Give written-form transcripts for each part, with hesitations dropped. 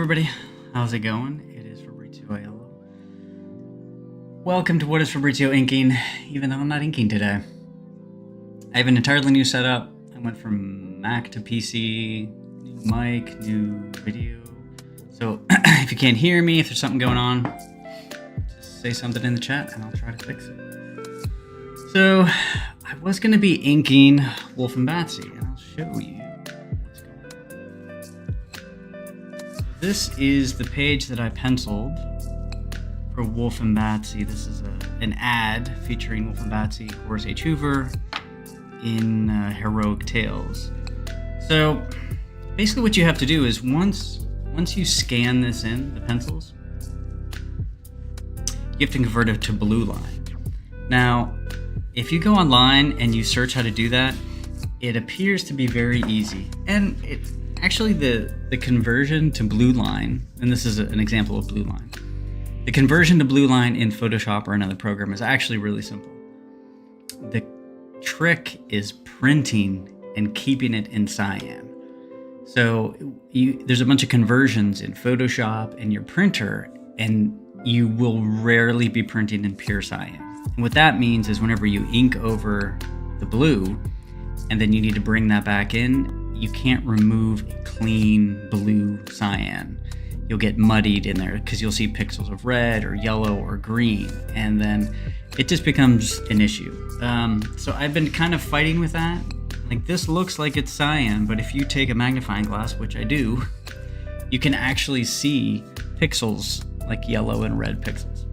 everybody, how's it going? It is Fabrizio Aiello. Welcome to What is Fabrizio Inking, even though I'm not inking today. I have an entirely new setup. I went from Mac to PC, new mic, new video. So if you can't hear me, if there's something going on, just say something in the chat and I'll try to fix it. So I was going to be inking Wolf and Batsy, and I'll show you. This is the page that I penciled for Wolf and Batsy. This is an ad featuring Wolf and Batsy, Horace H. Hoover in Heroic Tales. So basically what you have to do is once you scan this in, the pencils, you have to convert it to blue line. Now, if you go online and you search how to do that, it appears to be very easy. And actually, the conversion to blue line, and this is an example of blue line, the conversion to blue line in Photoshop or another program is actually really simple. The trick is printing and keeping it in cyan. So there's a bunch of conversions in Photoshop and your printer, and you will rarely be printing in pure cyan. And what that means is whenever you ink over the blue, and then you need to bring that back in, you can't remove a clean blue cyan. You'll get muddied in there because you'll see pixels of red or yellow or green, and then it just becomes an issue. So I've been kind of fighting with that. Like, this looks like it's cyan, but if you take a magnifying glass, which I do, you can actually see pixels like yellow and red pixels.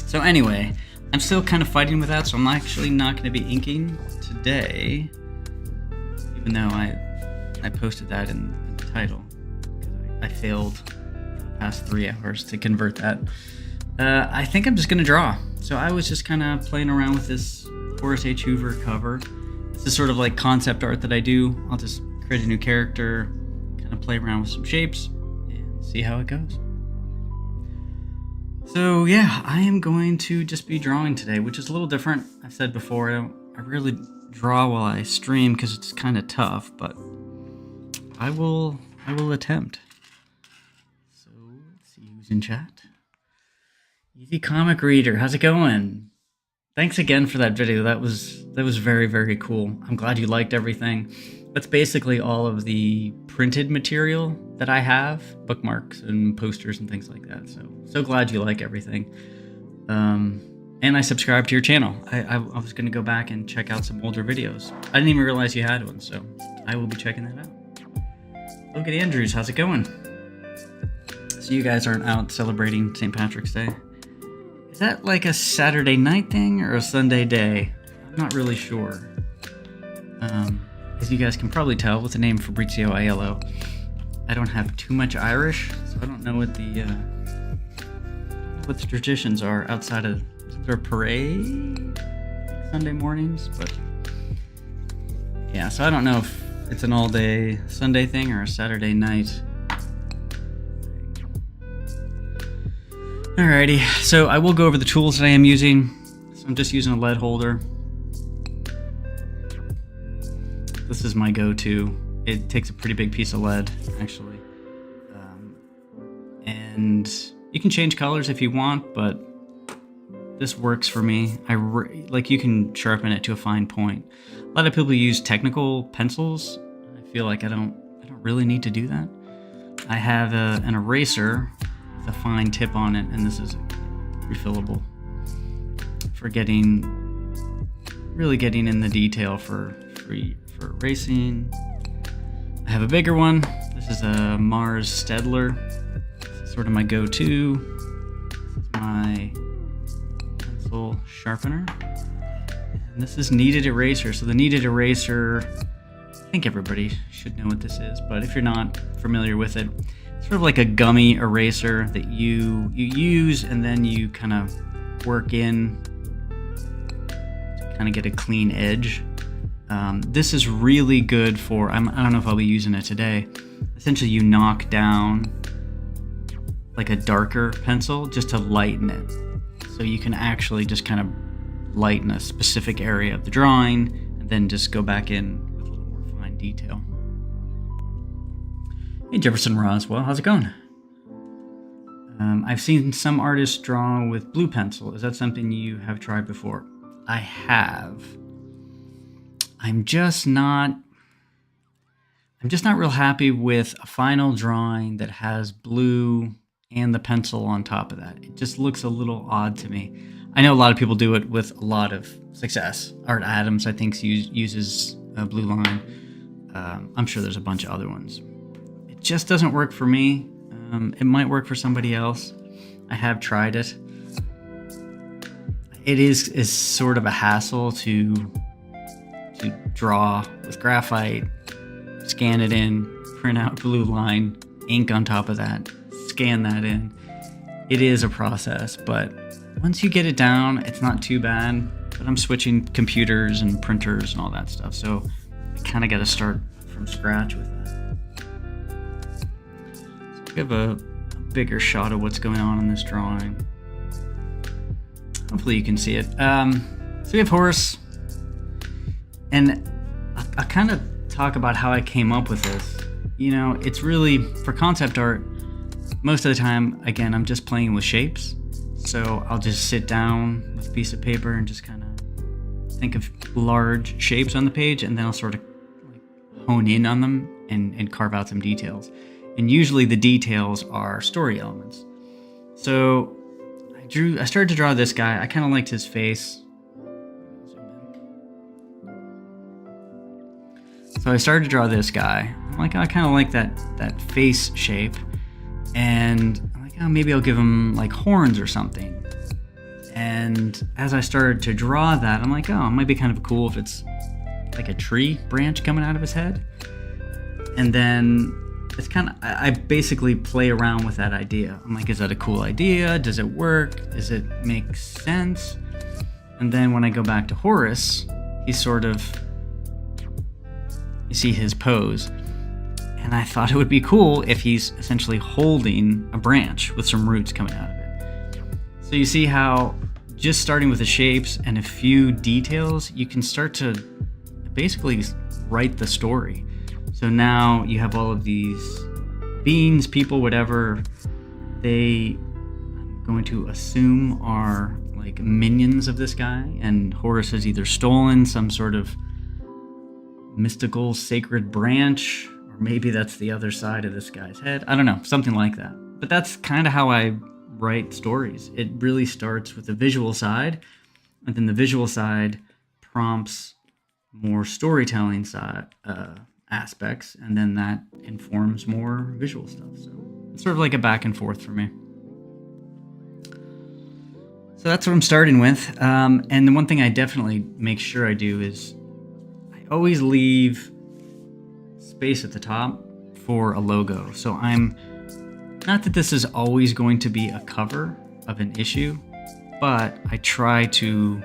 So anyway, I'm still kind of fighting with that, so I'm actually not going to be inking today, even though I posted that in the title, because I failed for the past 3 hours to convert that. I think I'm just going to draw. So I was just kind of playing around with this Horace H. Hoover cover. This is sort of like concept art that I do. I'll just create a new character, kind of play around with some shapes, and see how it goes. So yeah, I am going to just be drawing today, which is a little different. I've said before, I rarely draw while I stream because it's kind of tough, but I will attempt. So let's see who's in chat. Easy Comic Reader, how's it going? Thanks again for that video. That was very, very cool. I'm glad you liked everything. That's basically all of the printed material that I have, bookmarks and posters and things like that. So glad you like everything. And I subscribed to your channel. I was going to go back and check out some older videos. I didn't even realize you had one, so I will be checking that out. Look at Andrews, how's it going? So you guys aren't out celebrating St. Patrick's Day. Is that like a Saturday night thing or a Sunday day? I'm not really sure. As you guys can probably tell with the name Fabrizio Aiello, I don't have too much Irish, so I don't know what the traditions are outside of their parade Sunday mornings, but yeah, so I don't know if it's an all-day Sunday thing or a Saturday night. Alrighty, so I will go over the tools that I am using. So I'm just using a lead holder. This is my go-to. It takes a pretty big piece of lead, actually. And you can change colors if you want, but this works for me. Like, you can sharpen it to a fine point. A lot of people use technical pencils. I feel like I don't really need to do that. I have an eraser with a fine tip on it, and this is refillable for really getting in the detail for erasing. I have a bigger one. This is a Mars Stedler. This is sort of my go-to. This is my pencil sharpener. And this is kneaded eraser. So the kneaded eraser, I think everybody should know what this is, but if you're not familiar with it, it's sort of like a gummy eraser that you use and then you kind of work in to kind of get a clean edge. This is really good for, I don't know if I'll be using it today. Essentially, you knock down like a darker pencil just to lighten it. So you can actually just kind of lighten a specific area of the drawing and then just go back in with a little more fine detail. Hey Jefferson Roswell, how's it going? I've seen some artists draw with blue pencil. Is that something you have tried before? I have. I'm just not real happy with a final drawing that has blue and the pencil on top of that. It just looks a little odd to me. I know a lot of people do it with a lot of success. Art Adams, I think, uses a blue line. I'm sure there's a bunch of other ones. It just doesn't work for me. It might work for somebody else. I have tried it. It is sort of a hassle to draw with graphite, scan it in, print out blue line, ink on top of that, scan that in. It is a process, but once you get it down, it's not too bad. But I'm switching computers and printers and all that stuff, so I kind of got to start from scratch with that. So we have a bigger shot of what's going on in this drawing. Hopefully you can see it. So we have Horace, and I'll kind of talk about how I came up with this. You know, it's really, for concept art, most of the time, again, I'm just playing with shapes. So I'll just sit down with a piece of paper and just kind of think of large shapes on the page, and then I'll sort of hone in on them and carve out some details. And usually the details are story elements. So I started to draw this guy. I kind of liked his face. So I started to draw this guy. I'm like, oh, I kind of like that face shape. And I'm like, oh, maybe I'll give him like horns or something. And as I started to draw that, I'm like, oh, it might be kind of cool if it's like a tree branch coming out of his head. And then it's kind of, I basically play around with that idea. I'm like, is that a cool idea? Does it work? Does it make sense? And then when I go back to Horace, he's sort of, you see his pose. And I thought it would be cool if he's essentially holding a branch with some roots coming out of it. So you see how just starting with the shapes and a few details, you can start to basically write the story. So now you have all of these beings, people, whatever, I'm going to assume are like minions of this guy, and Horace has either stolen some sort of mystical sacred branch, or maybe that's the other side of this guy's head. I don't know, something like that. But that's kind of how I write stories. It really starts with the visual side, and then the visual side prompts more storytelling side aspects, and then that informs more visual stuff. So it's sort of like a back and forth for me. So that's what I'm starting with. And the one thing I definitely make sure I do is I always leave space at the top for a logo. So not that this is always going to be a cover of an issue, but I try to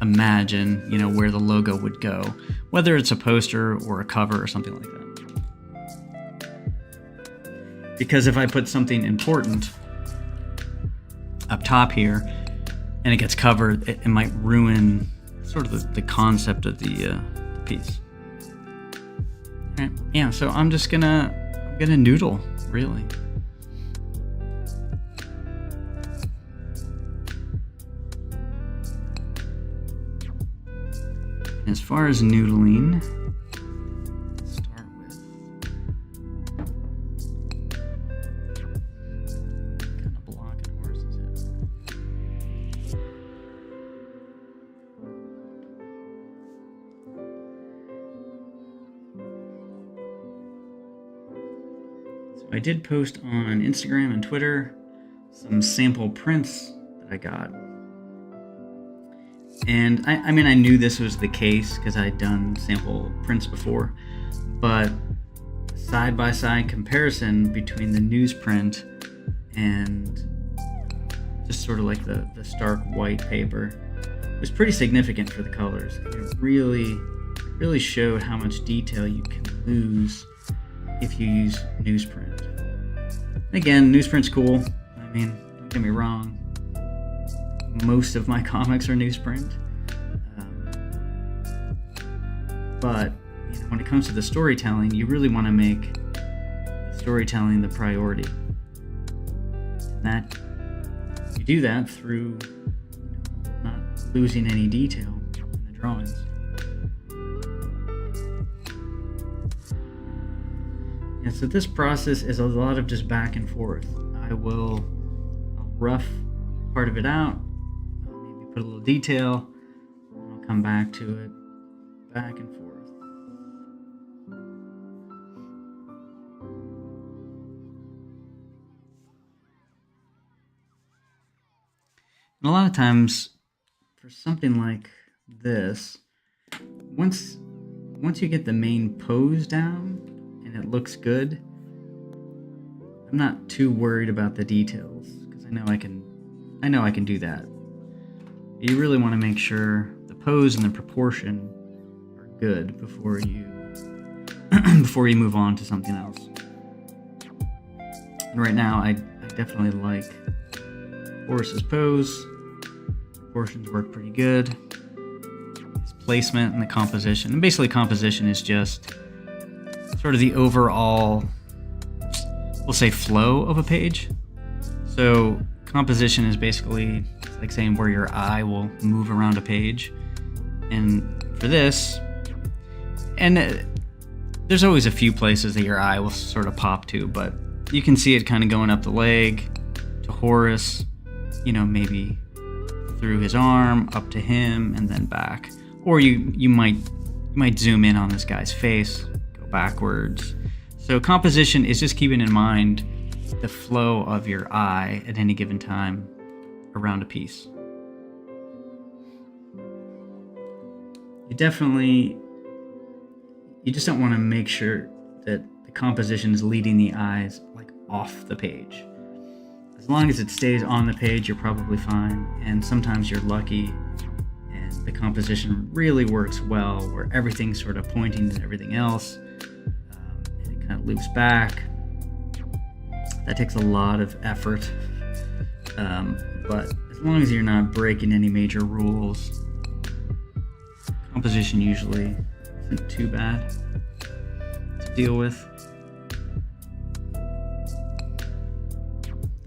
imagine, where the logo would go, whether it's a poster or a cover or something like that. Because if I put something important up top here and it gets covered, it might ruin sort of the concept of the piece. All right. Yeah, so I'm gonna noodle, really. As far as noodling, let's start with kind of blocking Horace's head. So I did post on Instagram and Twitter some sample prints that I got. And I mean, I knew this was the case because I had done sample prints before, but side-by-side comparison between the newsprint and just sort of like the stark white paper was pretty significant for the colors. It really showed how much detail you can lose if you use newsprint. And again, newsprint's cool. I mean, don't get me wrong. Most of my comics are newsprint. But when it comes to the storytelling, you really want to make the storytelling the priority. And that you do that through not losing any detail in the drawings. And so this process is a lot of just back and forth. I'll rough part of it out, I'll maybe put a little detail, and I'll come back to it, back and forth. And a lot of times, for something like this, once you get the main pose down and it looks good, I'm not too worried about the details because I know I can do that. You really want to make sure the pose and the proportion are good before you move on to something else. And right now, I definitely like Horace's pose. Proportions work pretty good. His placement and the composition. And basically, composition is just sort of the overall, we'll say, flow of a page. So composition is basically like saying where your eye will move around a page. And for this, and there's always a few places that your eye will sort of pop to, but you can see it kind of going up the leg to Horace, maybe through his arm up to him and then back. Or you might zoom in on this guy's face, go backwards. So composition is just keeping in mind the flow of your eye at any given time around a piece. You just don't want to make sure that the composition is leading the eyes like off the page. As long as it stays on the page, you're probably fine. And sometimes you're lucky and the composition really works well where everything's sort of pointing to everything else. And it kind of loops back. That takes a lot of effort. But as long as you're not breaking any major rules, composition usually isn't too bad to deal with.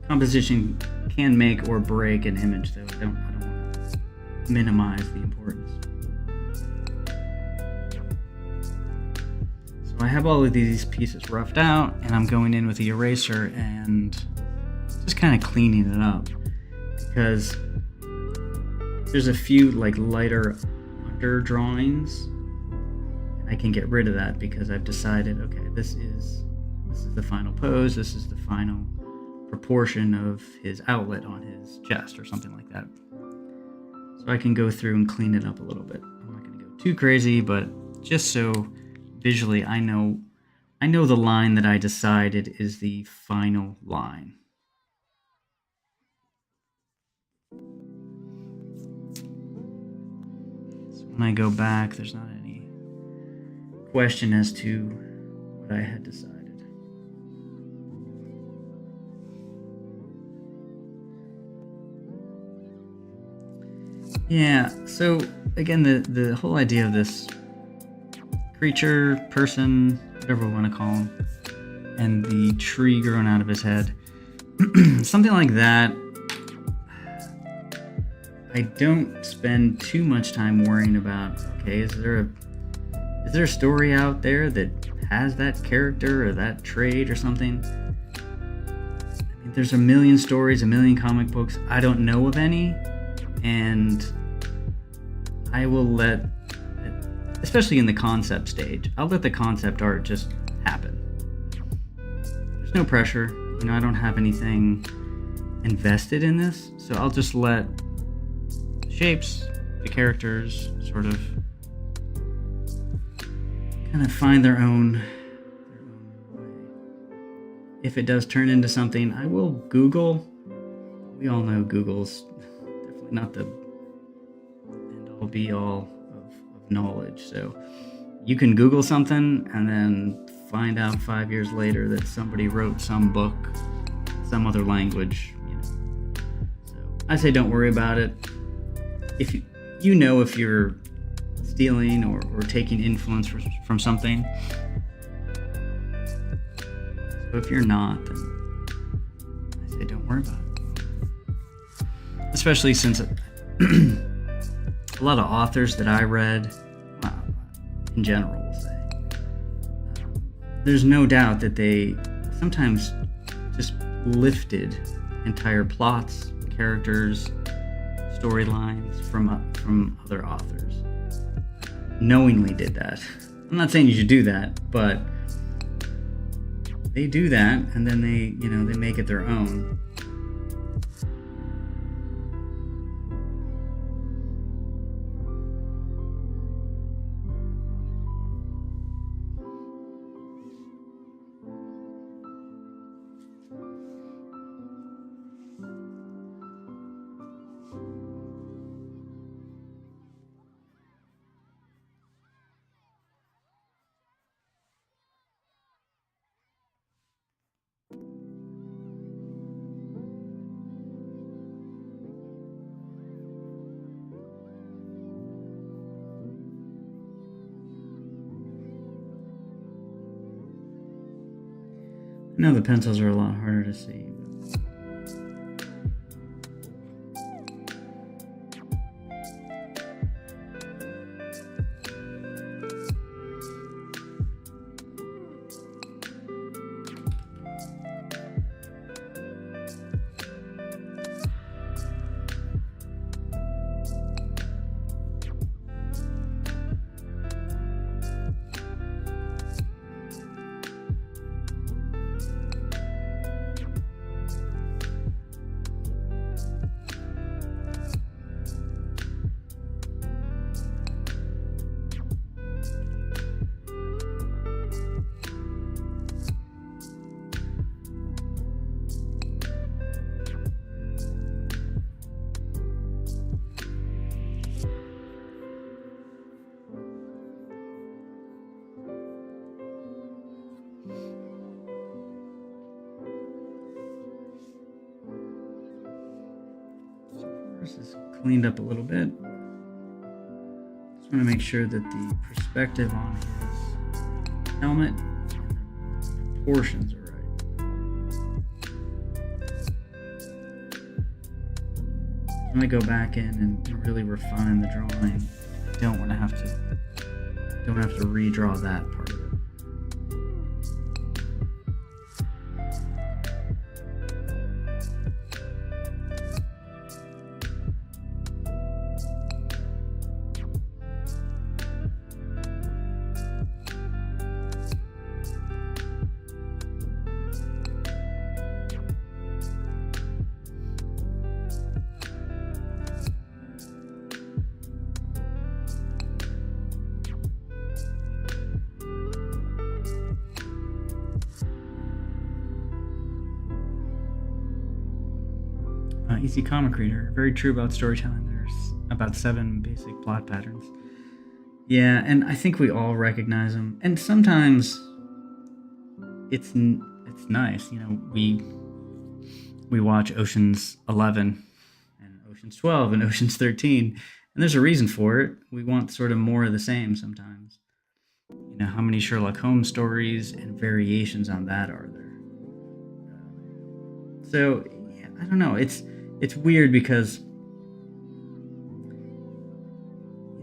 Composition can make or break an image, though. I don't want to minimize the importance. So I have all of these pieces roughed out, and I'm going in with the eraser and just kind of cleaning it up, because there's a few like lighter under drawings, and I can get rid of that because I've decided, okay, this is the final pose, this is the final proportion of his outlet on his chest or something like that. So I can go through and clean it up a little bit. I'm not going to go too crazy, but just so visually I know the line that I decided is the final line. So when I go back, there's not any question as to what I had decided. Yeah, so again, the whole idea of this creature, person, whatever we want to call him, and the tree growing out of his head, something like that, I don't spend too much time worrying about, okay, is there a story out there that has that character or that trait or something? I mean, there's a million stories, a million comic books. I don't know of any. And I will let, especially in the concept stage, I'll let the concept art just happen. There's no pressure. I don't have anything invested in this, so I'll just let the shapes, the characters sort of kind of find their own way. If it does turn into something, I will Google. We all know Google's not the end-all be-all of knowledge. So you can Google something and then find out 5 years later that somebody wrote some book, some other language. So I say don't worry about it. If if you're stealing or taking influence from something. So if you're not, then I say don't worry about it. Especially since a lot of authors that I read, in general, will say, there's no doubt that they sometimes just lifted entire plots, characters, storylines from other authors. Knowingly did that. I'm not saying you should do that, but they do that, and then they make it their own. I know the pencils are a lot harder to see. This is cleaned up a little bit. Just want to make sure that the perspective on his helmet and the proportions are right. I'm going to go back in and really refine the drawing. I don't want to have to redraw that part of it. Easy comic reader. Very true about storytelling. There's about 7 basic plot patterns. Yeah, and I think we all recognize them. And sometimes it's nice. We watch Ocean's 11 and Ocean's 12 and Ocean's 13, and there's a reason for it. We want sort of more of the same sometimes. How many Sherlock Holmes stories and variations on that are there? So, yeah, I don't know. It's weird because,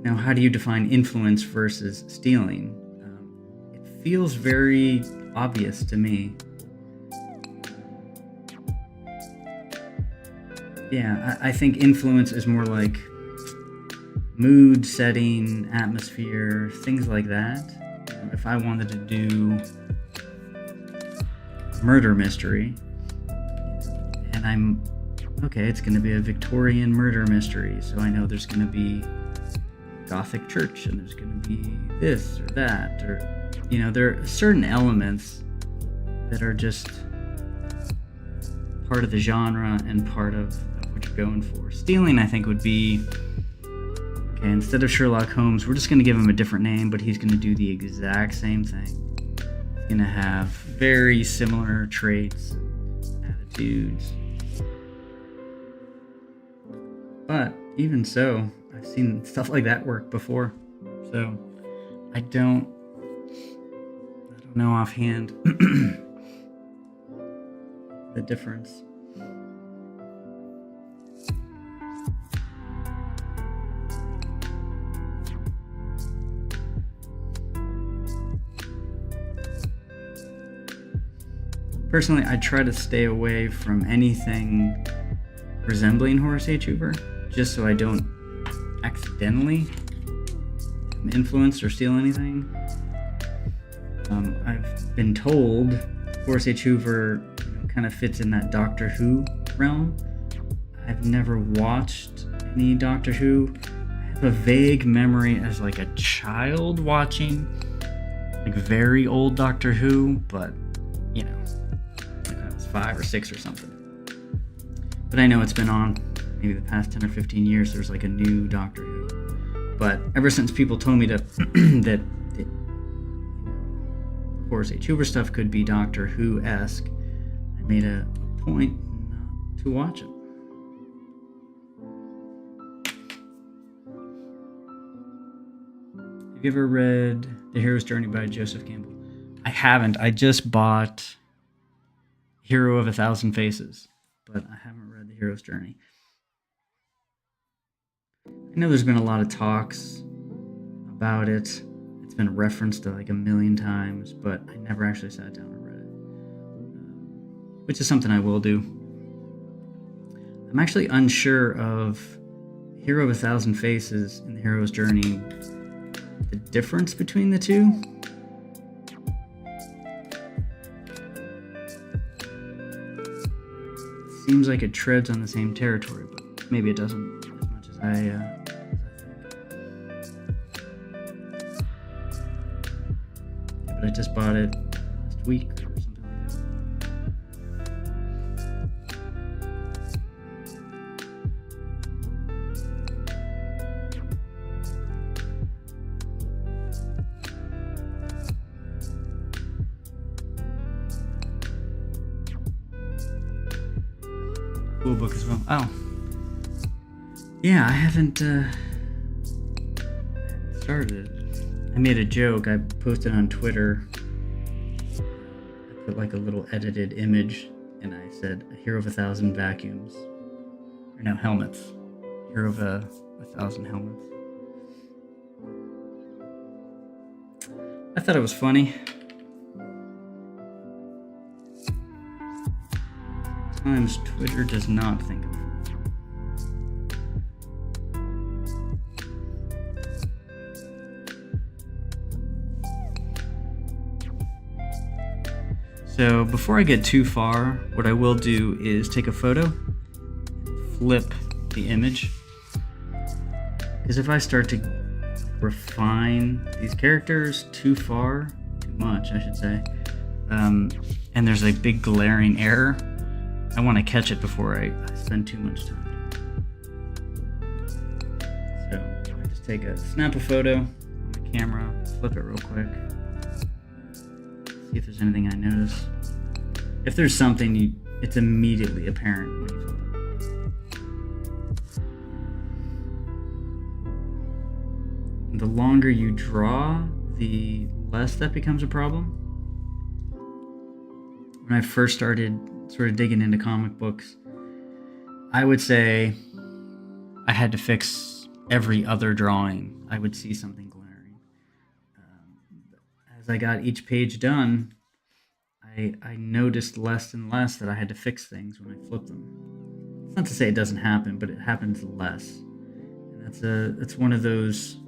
how do you define influence versus stealing? It feels very obvious to me. Yeah, I think influence is more like mood setting, atmosphere, things like that. If I wanted to do murder mystery, and it's going to be a Victorian murder mystery, so I know there's going to be Gothic church, and there's going to be this or that, or there are certain elements that are just part of the genre and part of what you're going for. Stealing, I think, would be, okay, instead of Sherlock Holmes, we're just going to give him a different name, but he's going to do the exact same thing. He's going to have very similar traits and attitudes. But even so, I've seen stuff like that work before. So I don't know offhand the difference. Personally, I try to stay away from anything resembling Horace H. Hoover, just so I don't accidentally influence or steal anything. I've been told Horace H. Hoover kind of fits in that Doctor Who realm. I've never watched any Doctor Who. I have a vague memory as like a child watching like very old Doctor Who, but like when I was 5 or 6 or something. But I know it's been on maybe the past 10 or 15 years. There's like a new Doctor Who. But ever since people told me that Horace H. Hoover stuff could be Doctor Who-esque, I made a point not to watch it. Have you ever read The Hero's Journey by Joseph Campbell? I haven't. I just bought Hero of 1,000 Faces, but I haven't read The Hero's Journey. I know there's been a lot of talks about it. It's been referenced like a million times, but I never actually sat down and read it, which is something I will do. I'm actually unsure of Hero of 1,000 Faces and The Hero's Journey, the difference between the two. Seems like it treads on the same territory, but maybe it doesn't as much as I think. Yeah, but I just bought it last week or something like that. Cool book as well. Oh. Yeah, I haven't started it. I made a joke. I posted on Twitter. I put like a little edited image and I said, a hero of 1,000 vacuums. Or no, helmets. Hero of 1,000 helmets. I thought it was funny. Sometimes Twitter does not think of it. So before I get too far, what I will do is take a photo, flip the image, because if I start to refine these characters too much I should say, and there's a big glaring error, I want to catch it before I spend too much time. So I just snap a photo on the camera, flip it real quick, see if there's anything I notice. If there's something, it's immediately apparent when you flip it. The longer you draw, the less that becomes a problem. When I first started sort of digging into comic books, I would say I had to fix every other drawing. I would see something glaring. As I got each page done, I noticed less and less that I had to fix things when I flipped them. It's not to say it doesn't happen, but it happens less. And that's one of those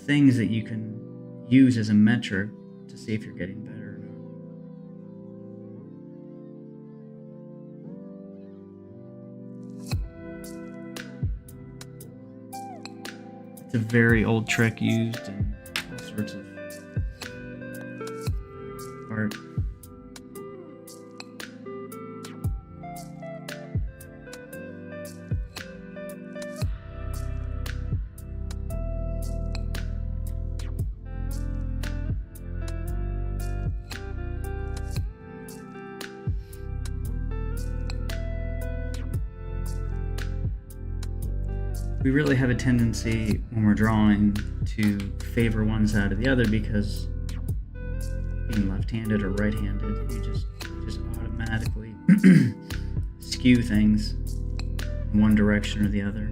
things that you can use as a metric to see if you're getting better or not. It's a very old trick used in all sorts of art. We really have a tendency when we're drawing to favor one side or the other because being left-handed or right-handed, you just just automatically skew things in one direction or the other.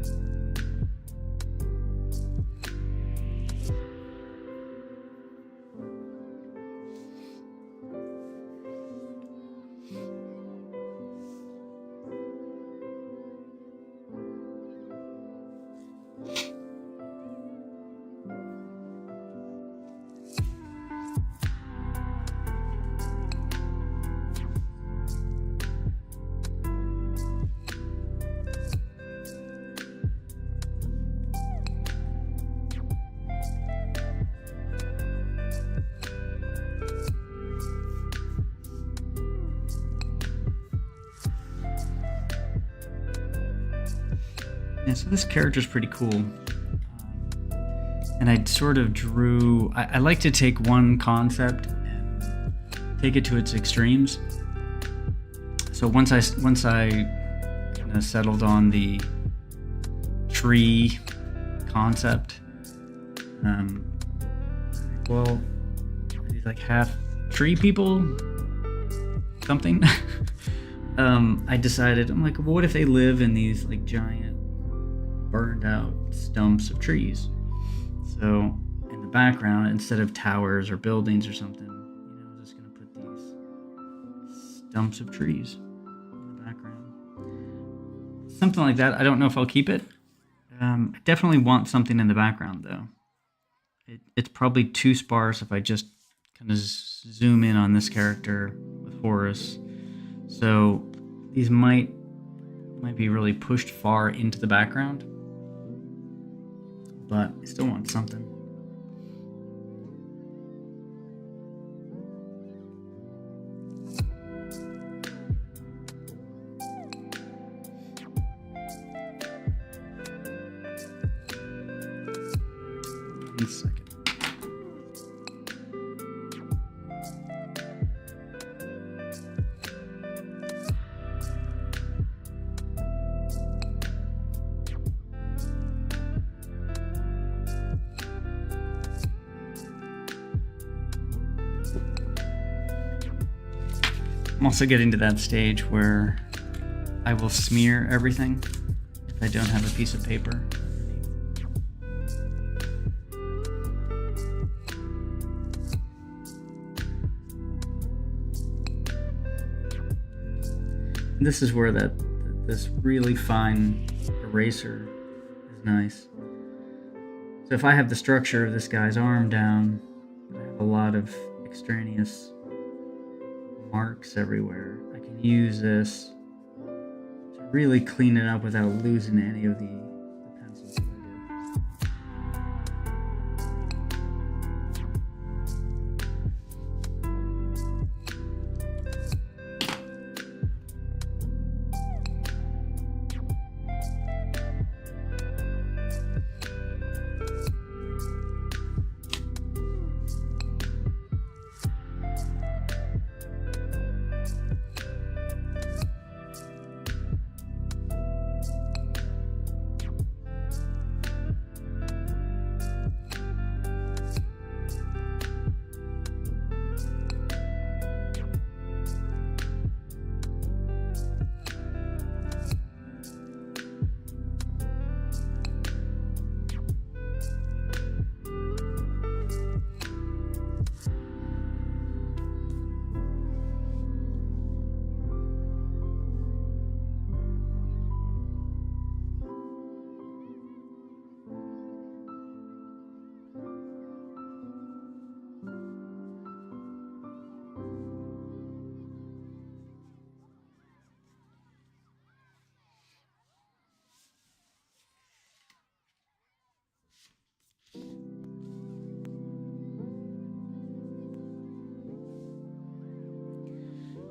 Yeah, so this character's pretty cool. And I sort of drew... I like to take one concept and take it to its extremes. So once I kind of settled on the tree concept, well, these like half tree people, something. I decided, I'm like, well, what if they live in these like giant burned out stumps of trees? So in the background, instead of towers or buildings or something, I'm just gonna put these stumps of trees in the background. Something like that. I don't know if I'll keep it. I definitely want something in the background though. It's probably too sparse if I just kind of zoom in on this character with Horace. So these might be really pushed far into the background, but I still want something. One second. I'm also getting to that stage where I will smear everything if I don't have a piece of paper. This is where this really fine eraser is nice. So if I have the structure of this guy's arm down, I have a lot of extraneous marks everywhere. I can use this to really clean it up without losing any of the pencils that I did.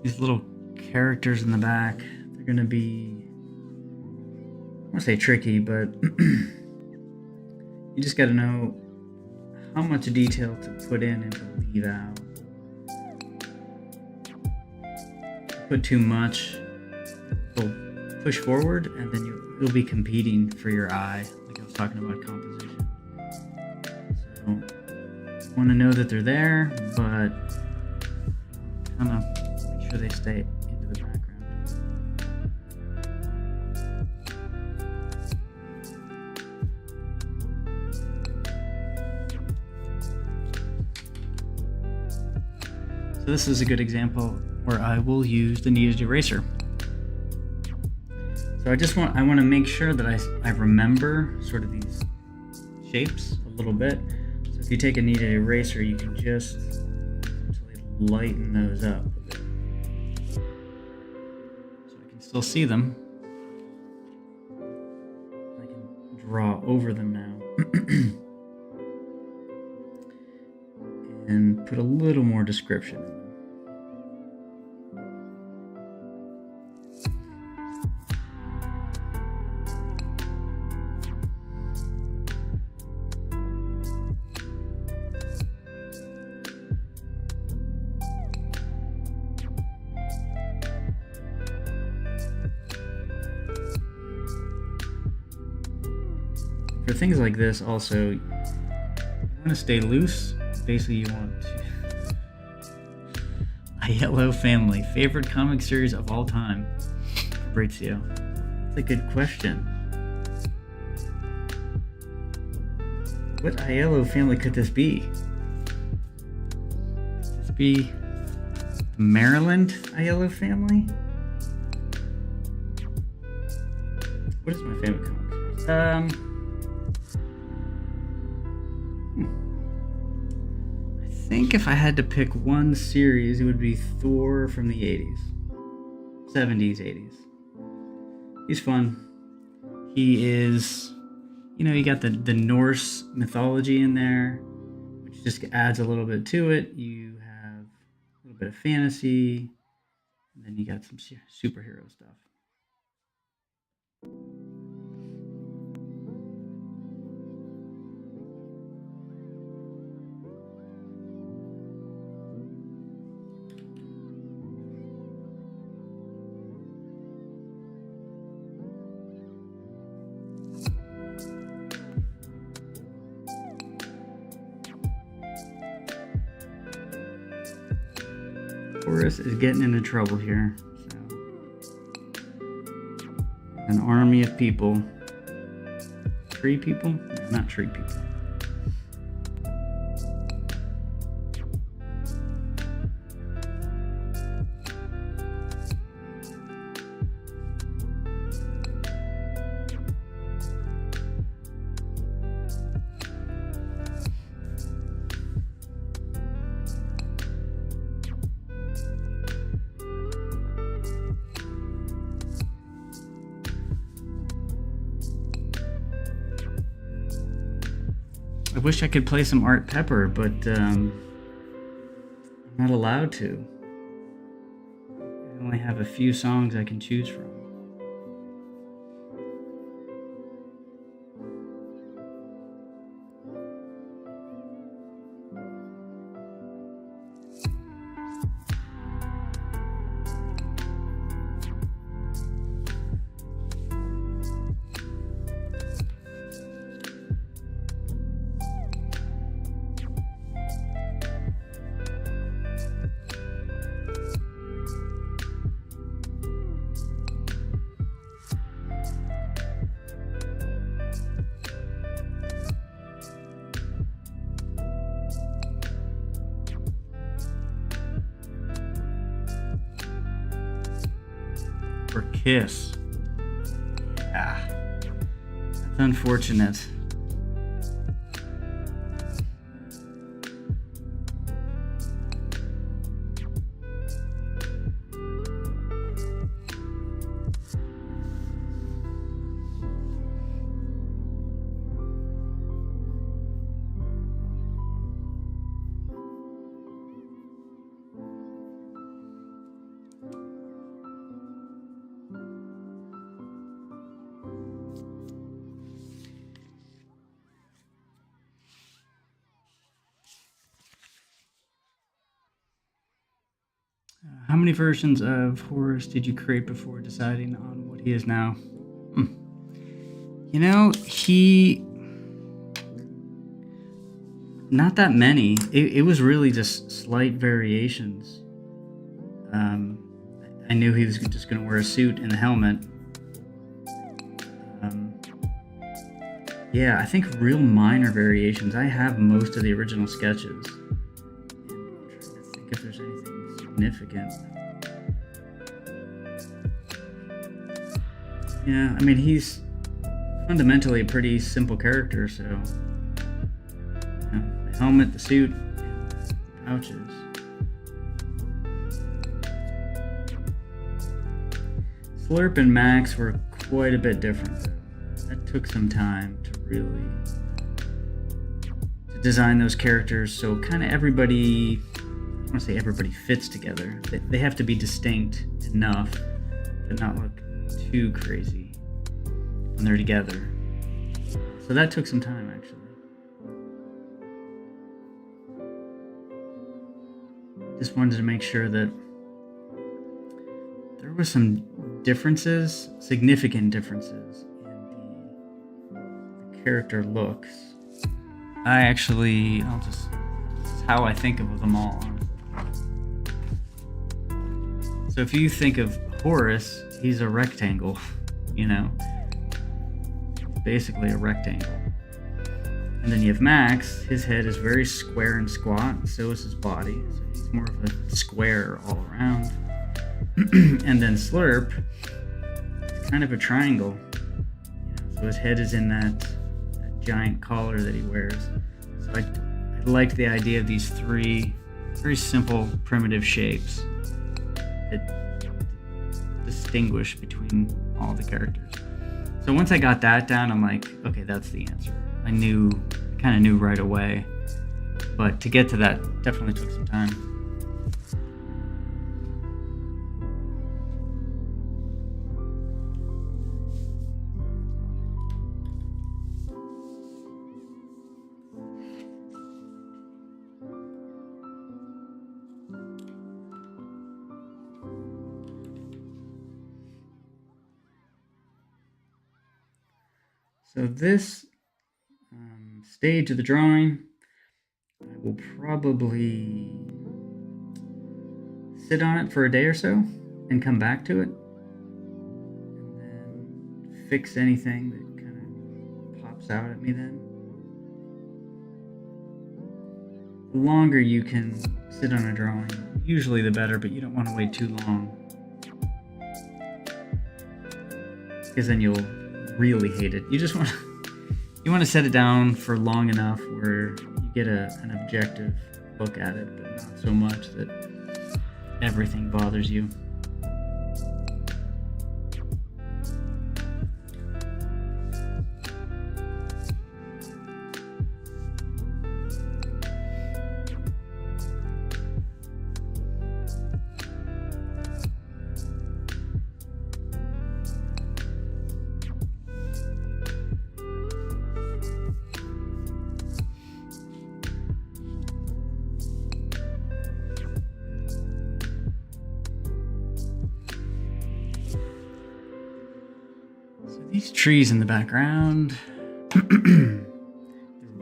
These little characters in the back, they're gonna be, I won't say tricky, but you just gotta know how much detail to put in and to leave out. Put too much, it'll push forward, and then it'll be competing for your eye, like I was talking about composition. So, you want to know that they're there, but kind of make sure they stay into the background. So this is a good example where I will use the kneaded eraser. So I want to make sure that I remember sort of these shapes a little bit. So if you take a kneaded eraser, you can just essentially lighten those up a bit. So I can still see them. I can draw over them now. And put a little more description in them. For things like this, also, you want to stay loose. Basically, you want to... A Yellow Family, favorite comic series of all time. Fabrizio. That's a good question. What Aiello family could this be? Could this be the Maryland Aiello family? What is my favorite comic series? I think if I had to pick one series, it would be Thor from the 80s. 70s, 80s. He's fun. He is, you got the Norse mythology in there, which just adds a little bit to it. You have a little bit of fantasy, and then you got some superhero stuff. Horace is getting into trouble here. So. An army of people. Tree people? No, not tree people. I wish I could play some Art Pepper, but I'm not allowed to. I only have a few songs I can choose from. For Kiss. Yeah. That's unfortunate. How many versions of Horace did you create before deciding on what he is now? He... Not that many. It was really just slight variations. Um, I knew he was just going to wear a suit and a helmet. Yeah, I think real minor variations. I have most of the original sketches. And I'm trying to think if there's anything significant. Yeah, I mean, he's fundamentally a pretty simple character, so the helmet, the suit, and the pouches. Slurp and Max were quite a bit different, though. That took some time to really design those characters, so kind of everybody, I don't want to say everybody fits together. They have to be distinct enough to not look too crazy when they're together. So that took some time, actually. Just wanted to make sure that there were some differences, significant differences in the character looks. This is how I think of them all. So if you think of Horace, he's a rectangle, basically a rectangle. And then you have Max, his head is very square and squat, so is his body. So he's more of a square all around. And then Slurp is kind of a triangle. So his head is in that giant collar that he wears. So I liked the idea of these three very simple, primitive shapes that distinguish between all the characters. So once I got that down, I'm like, okay, that's the answer. I kind of knew right away. But to get to that definitely took some time. So this stage of the drawing, I will probably sit on it for a day or so and come back to it, and then fix anything that kind of pops out at me then. The longer you can sit on a drawing, usually the better, but you don't want to wait too long, because then you'll really hate it. You want to set it down for long enough where you get an objective look at it, but not so much that everything bothers you. These trees in the background, they're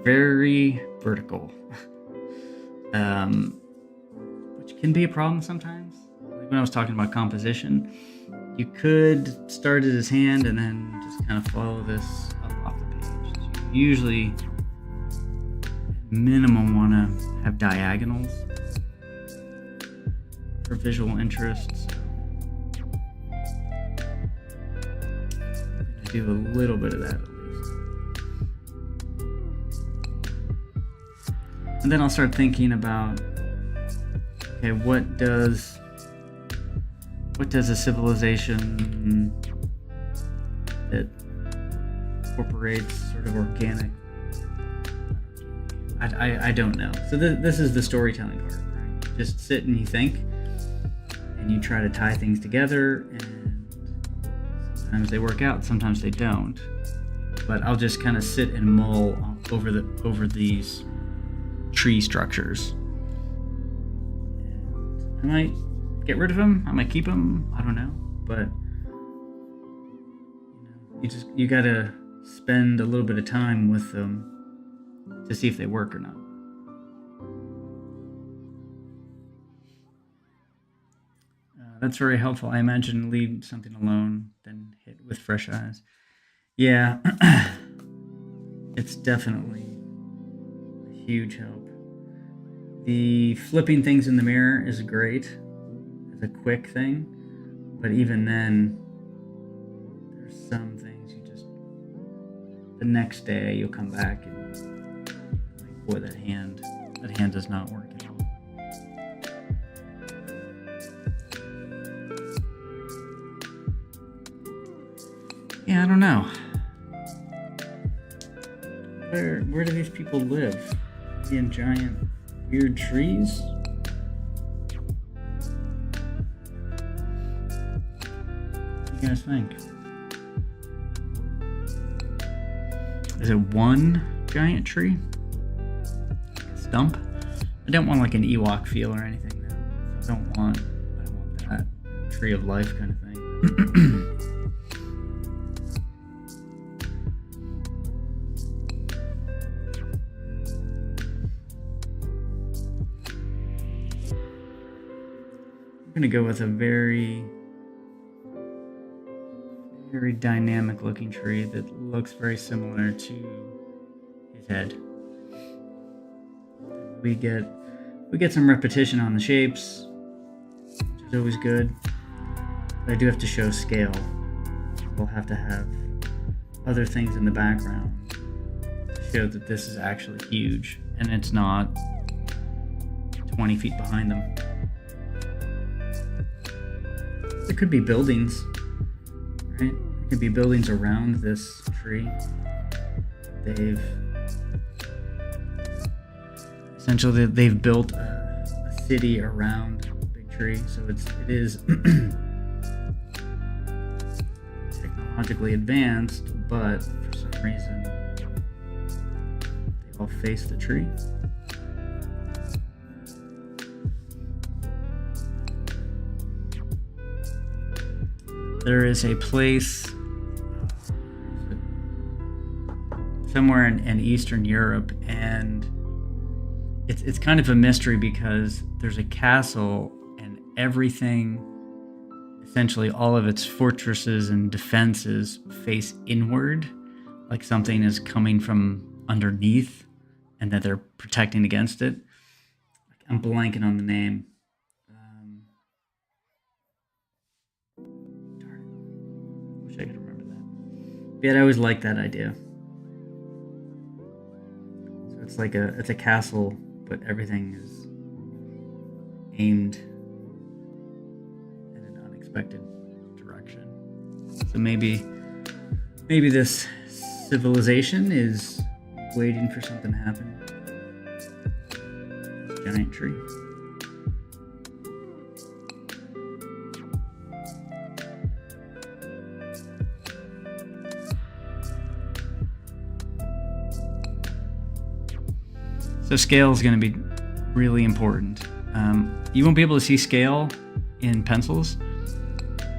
very vertical, which can be a problem sometimes. Like when I was talking about composition, you could start at his hand and then just kind of follow this up off the page. So you usually, at minimum, want to have diagonals for visual interest. Do a little bit of that at least. And then I'll start thinking about, okay, what does a civilization that incorporates sort of organic, I don't know. So this is the storytelling part, right? You just sit and you think, and you try to tie things together, and sometimes they work out, sometimes they don't. But I'll just kind of sit and mull over these tree structures. And I might get rid of them. I might keep them. I don't know. But you gotta spend a little bit of time with them to see if they work or not. That's very helpful. I imagine leave something alone, then hit with fresh eyes. Yeah, it's definitely a huge help. The flipping things in the mirror is great. It's a quick thing, but even then, there's some things you just, the next day you'll come back and like, boy, that hand does not work at all. Yeah, I don't know. Where do these people live? In giant weird trees? What do you guys think? Is it one giant tree? A stump? I don't want like an Ewok feel or anything though. I don't want that tree of life kind of thing. I'm going to go with a very, very dynamic looking tree that looks very similar to his head. We get some repetition on the shapes, which is always good. But I do have to show scale. We'll have to have other things in the background to show that this is actually huge and it's not 20 feet behind them. There could be buildings, right? There could be buildings around this tree. They've built a city around a big tree, so it is technologically advanced, but for some reason they all face the tree. There is a place somewhere in Eastern Europe, and it's kind of a mystery because there's a castle and everything, essentially all of its fortresses and defenses face inward, like something is coming from underneath and that they're protecting against it. I'm blanking on the name. Wish I could remember that. But yeah, I always liked that idea. So it's a castle, but everything is aimed in an unexpected direction. So maybe this civilization is waiting for something to happen. Giant tree. So scale is going to be really important. You won't be able to see scale in pencils.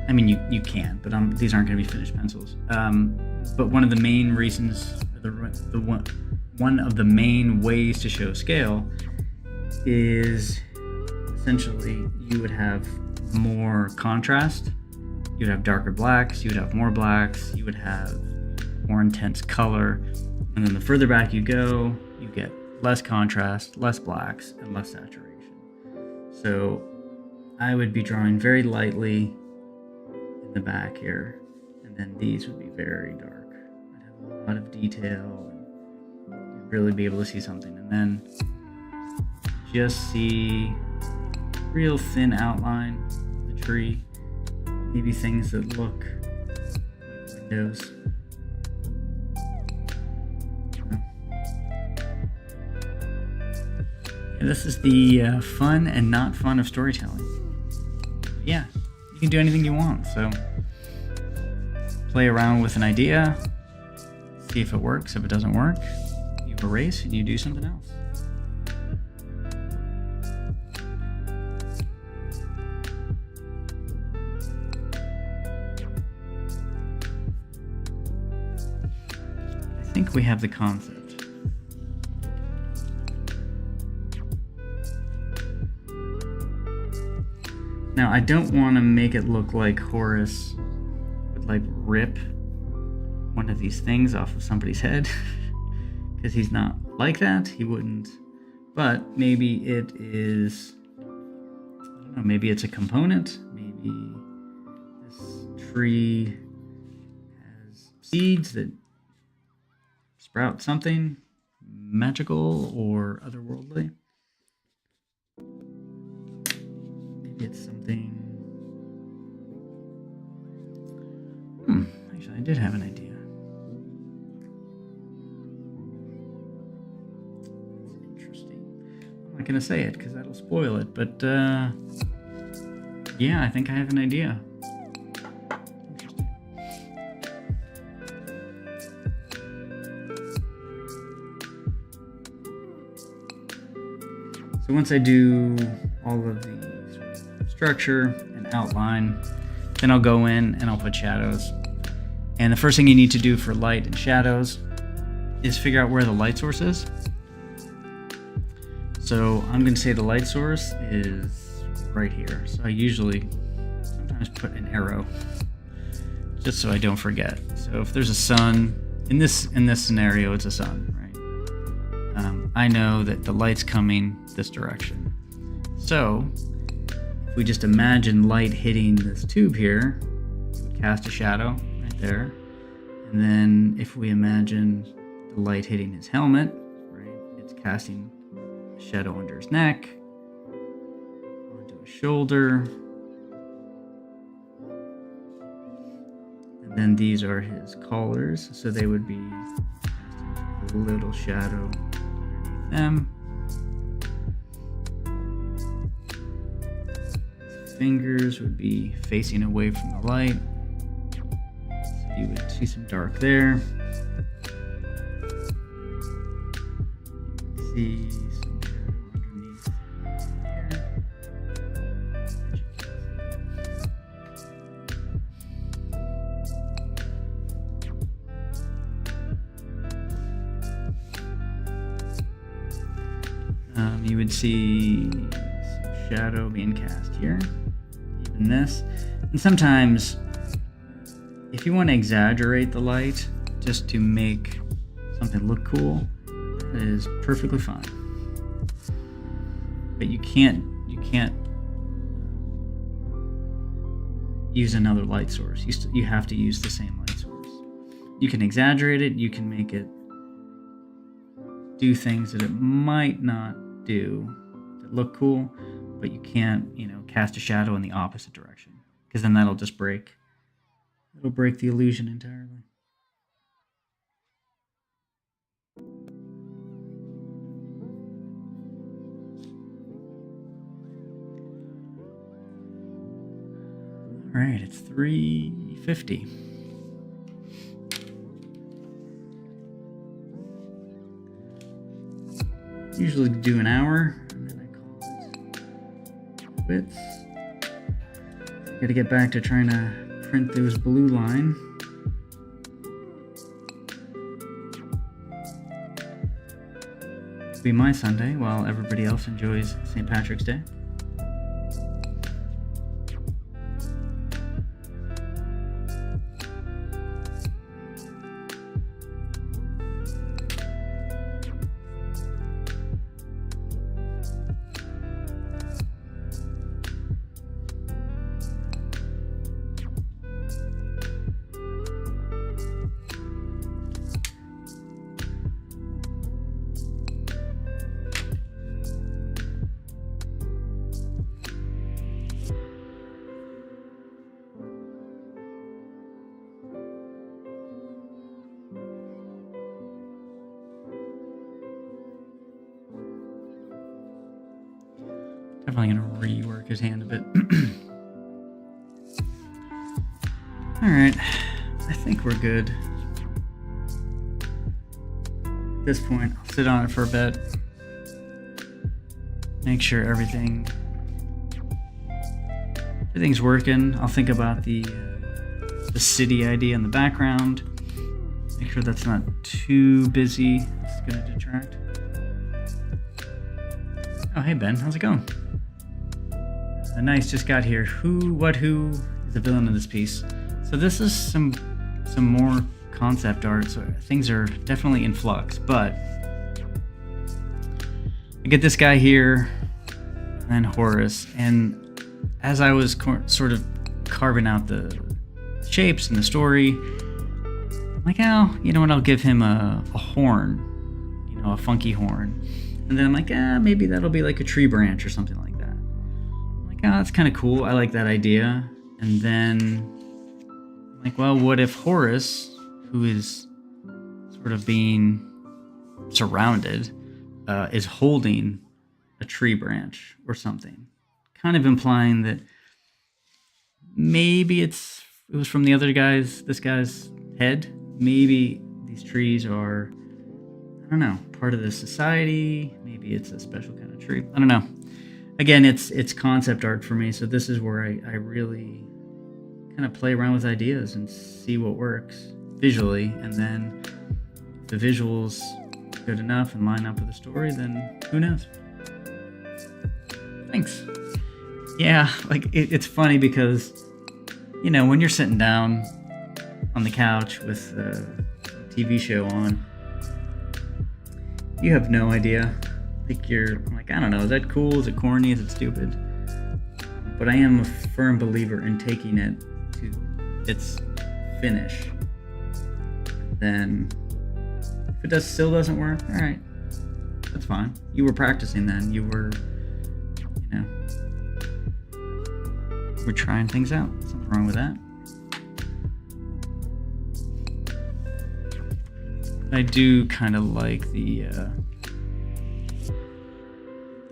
I mean, you can, but these aren't going to be finished pencils. But one of the main reasons, one of the main ways to show scale is essentially you would have more contrast. You would have darker blacks. You would have more blacks. You would have more intense color. And then the further back you go, you get less contrast, less blacks, and less saturation. So I would be drawing very lightly in the back here, and then these would be very dark. I'd have a lot of detail, and you'd really be able to see something. And then just see real thin outline of the tree, maybe things that look like windows. This is the fun and not fun of storytelling. Yeah, you can do anything you want. So play around with an idea, see if it works. If it doesn't work, you erase and you do something else. I think we have the concept. Now, I don't want to make it look like Horace would like rip one of these things off of somebody's head, because he's not like that. He wouldn't. But maybe it is, I don't know, maybe it's a component. Maybe this tree has seeds that sprout something magical or otherworldly. Maybe it's something. Actually, I did have an idea. That's interesting. I'm not going to say it because that'll spoil it, but yeah, I think I have an idea. Interesting. So once I do all of the sort of structure and outline, then I'll go in and I'll put shadows. And the first thing you need to do for light and shadows is figure out where the light source is. So I'm going to say the light source is right here. So I usually sometimes put an arrow just so I don't forget. So if there's a sun, in this scenario, it's a sun, right? I know that the light's coming this direction. So if we just imagine light hitting this tube here, it would cast a shadow right there. And then if we imagine the light hitting his helmet, right, it's casting a shadow under his neck, onto his shoulder. And then these are his collars, so they would be casting a little shadow underneath them. Fingers would be facing away from the light, so you would see some dark there. See some shadow underneath here. You would see some shadow being cast here. Even this. And sometimes, if you want to exaggerate the light just to make something look cool, that is perfectly fine. But you can't use another light source. You have to use the same light source. You can exaggerate it, you can make it do things that it might not do that look cool, but you can't, cast a shadow in the opposite direction, because then that'll just break the illusion entirely. All right, it's 3:50. Usually do an hour, and then I call it quits. Gotta get back to trying to print those blue line. It'll be my Sunday while everybody else enjoys St. Patrick's Day. Definitely going to rework his hand a bit. Alright, I think we're good. At this point, I'll sit on it for a bit. Make sure everything's working. I'll think about the city idea in the background. Make sure that's not too busy. It's going to detract. Oh, hey Ben, how's it going? Nice, just got here. Who is the villain of this piece? So this is some more concept art, so things are definitely in flux, but I get this guy here, and then Horace, and as I was sort of carving out the shapes and the story, I'm like, oh, you know what, I'll give him a horn, you know, a funky horn. And then I'm like, maybe that'll be like a tree branch or something like that. I'm like, oh, that's kind of cool. I like that idea. And then I'm like, well, what if Horace, who is sort of being surrounded, is holding a tree branch or something? Kind of implying that maybe it was from the other this guy's head. Maybe these trees are, I don't know, part of the society. Maybe it's a special kind of tree. I don't know. Again, it's concept art for me, so this is where I really kind of play around with ideas and see what works visually, and then if the visuals good enough and line up with the story, then who knows? Thanks. Yeah, like it's funny because, you know, when you're sitting down on the couch with a TV show on, you have no idea. I'm like, I don't know, is that cool? Is it corny? Is it stupid? But I am a firm believer in taking it to its finish. Then, if it still doesn't work, all right, that's fine. You were practicing then. You were, you know, we're trying things out. Something wrong with that. I do kind of like the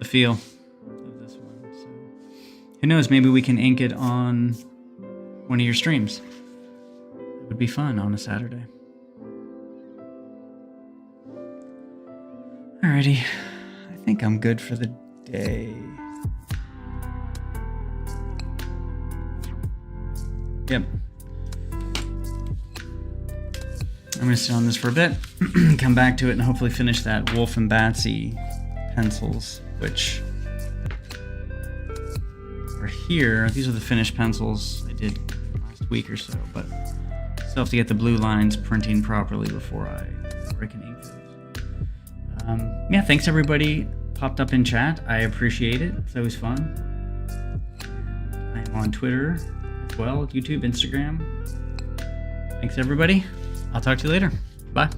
feel of this one. So who knows? Maybe we can ink it on one of your streams. It would be fun on a Saturday. Alrighty, I think I'm good for the day. Yep. I'm gonna sit on this for a bit, come back to it, and hopefully finish that Wolf and Batsy pencils, which are here. These are the finished pencils I did last week or so, but still have to get the blue lines printing properly before I can ink those. Yeah, thanks everybody popped up in chat. I appreciate it. It's always fun. I am on Twitter as well, YouTube, Instagram. Thanks everybody. I'll talk to you later. Bye.